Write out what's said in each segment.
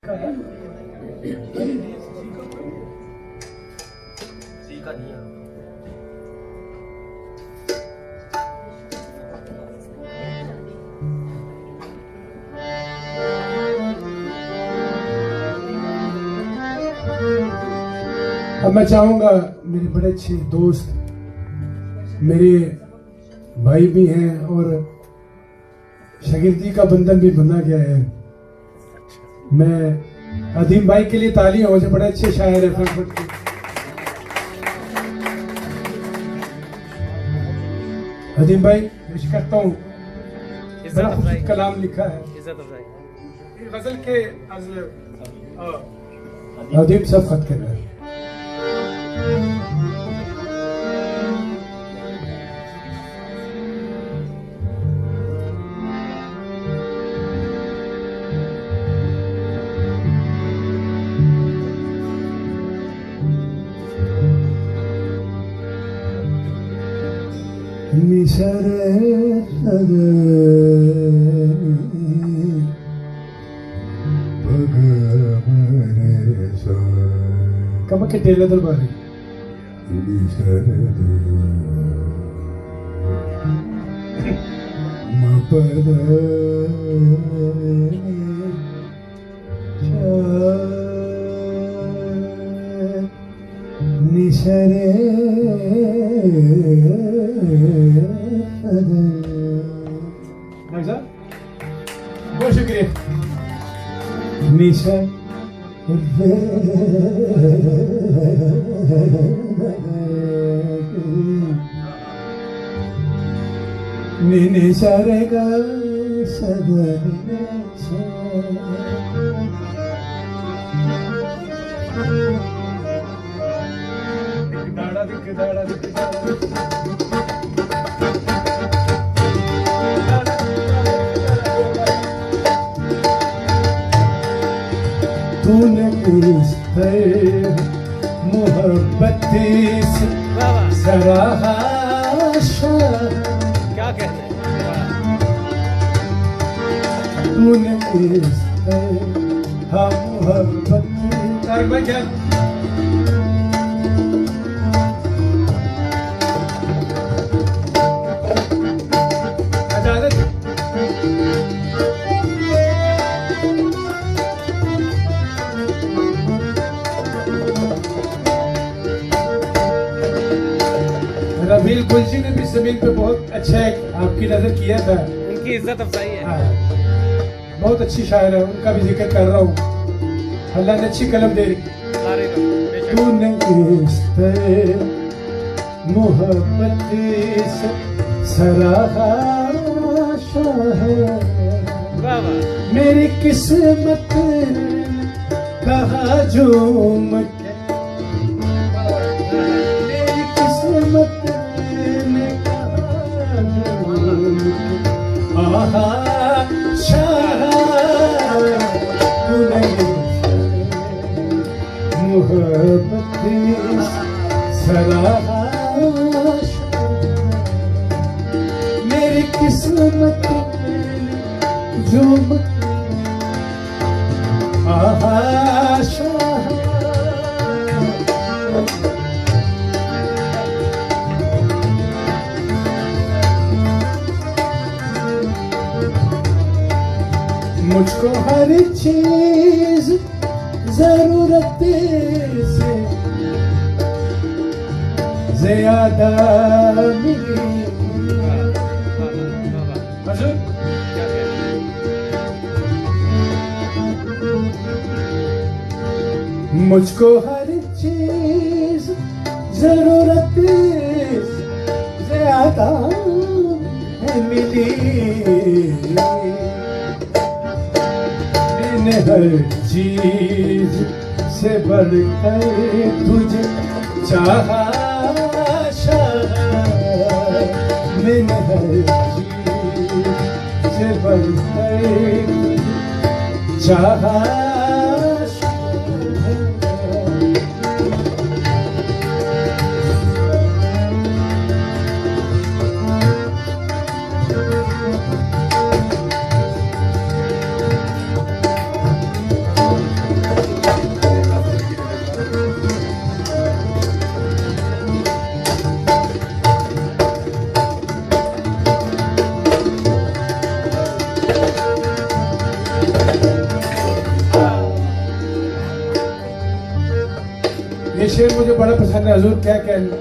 का नहीं है। अब मैं चाहूंगा मेरे बड़े अच्छे दोस्त मेरे भाई भी हैं और शागिर्दी का बंधन भी बना गया है। मैं अदीम भाई के लिए तालियां हो जाए, बड़े अच्छे शायर है फ्रैंकफर्ट के। अदीम भाई पेश करता हूँ, बड़ा खूबसूरत कलाम लिखा है गजल के अदीम सब खत कर रहे हैं। कब के टेले दरबारी निशरे बहुत शुक्रिया। निशा निशरे का तूने किससे मोहब्बत से सराहा क्या कहते हैं? तूने किससे हम मोहब्बत क्या रबील गुलजी ने भी जमीन पे बहुत अच्छा आपकी नजर किया था। उनकी इज्जत अफजाई है। हाँ, बहुत अच्छी शायर है, उनका भी जिक्र कर रहा हूँ। अल्लाह ने अच्छी कलम दे रही। तूने किससे मोहब्बत से सराहा मेरी किस्मत कहा झूम के मेरी किस्मत ने कहा झूम के आहा शाह तूने मोहब्बत सराहा मेरी किस्मत झूम आहा शाह मुझको हर चीज जरूरत से ज्यादा मिली मुझको हर चीज जरूरत ज्यादा है मिली मैंने हर चीज से बढ़कर तुझे चाहा मैंने हर चीज से बढ़कर चाहा ये शेर मुझे बड़ा पसंद है। हजूर क्या कहना,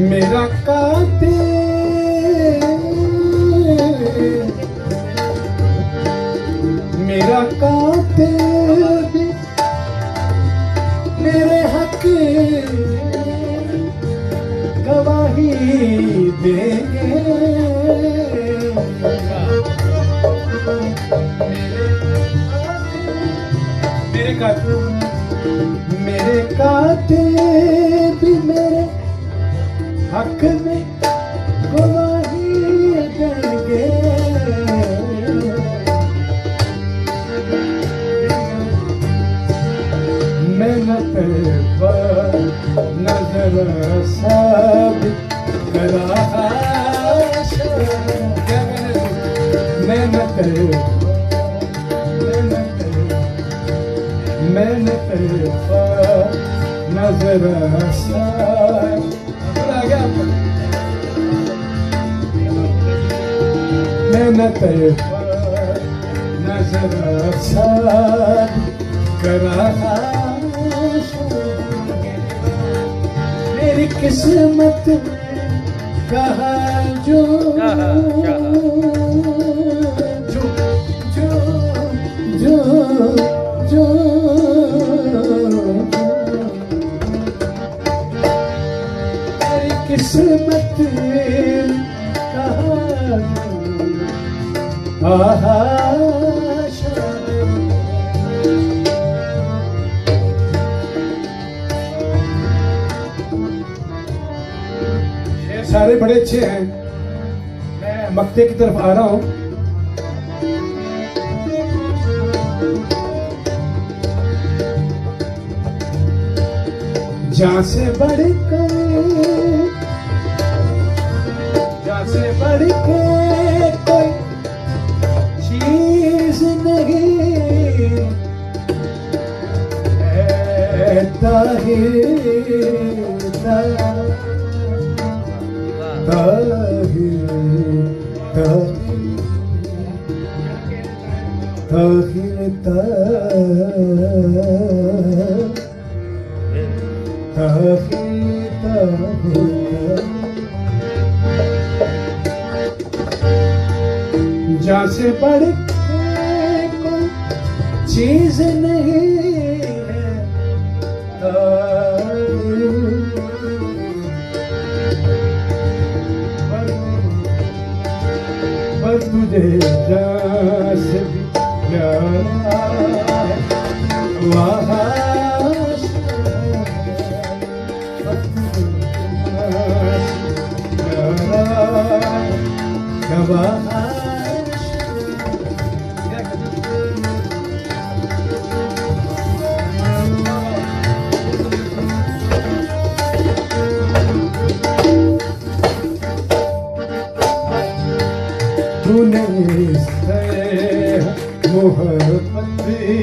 मेरा काते मेरा काते भी मेरे हक गवाही देंगे। मेरे काते भी मेरे हक में गवाही देंगे। मेहनत पर नजर सब करा, मेहनत मेहनत पर नजर सब मेहनत पर नजर सब करा। मेरी किस्मत कहा जो जो जो जो मेरी किस्मत कहा आहा। सारे बड़े अच्छे हैं। मैं मक्ते की तरफ आ रहा हूं। जहां से बढ़ के कोई चीज नहीं है ताहिर जहाँ से बढ़ के कोई चीज नहीं है पर तुझे जहाँ से भी प्यारा वहाँ तूने मोहब्बत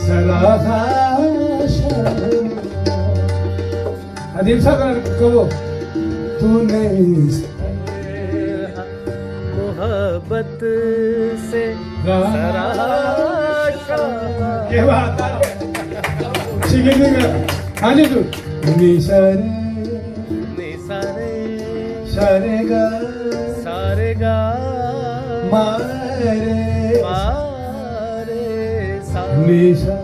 सराहा। अदीब साहब कहो, तूने मोहब्बत से सराहा। ये बात है। हाँ जी तू निशारे सारे गा मारे निशा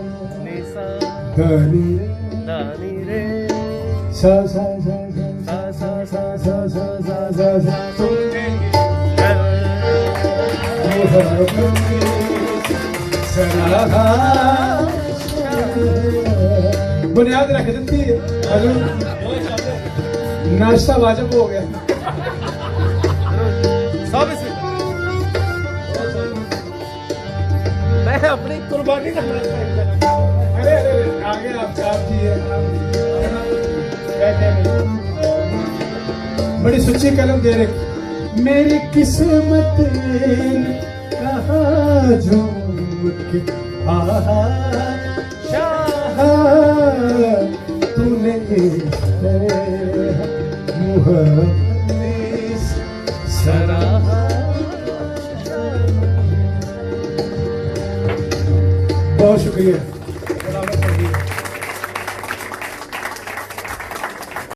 दानी रे सा सा सा सा सा सा सा सा सा सा सा तूने सराहा। बुनियाद रख देती है। नाश्ता वाजिब हो गया। मैं अपनी कुर्बानी का अरे आगे आप जी बड़ी सच्ची कलम दे रही। मेरी किस्मत कहाँ झूठ आहा शाह तूने मुहब्बत सराहा। बहुत शुक्रिया।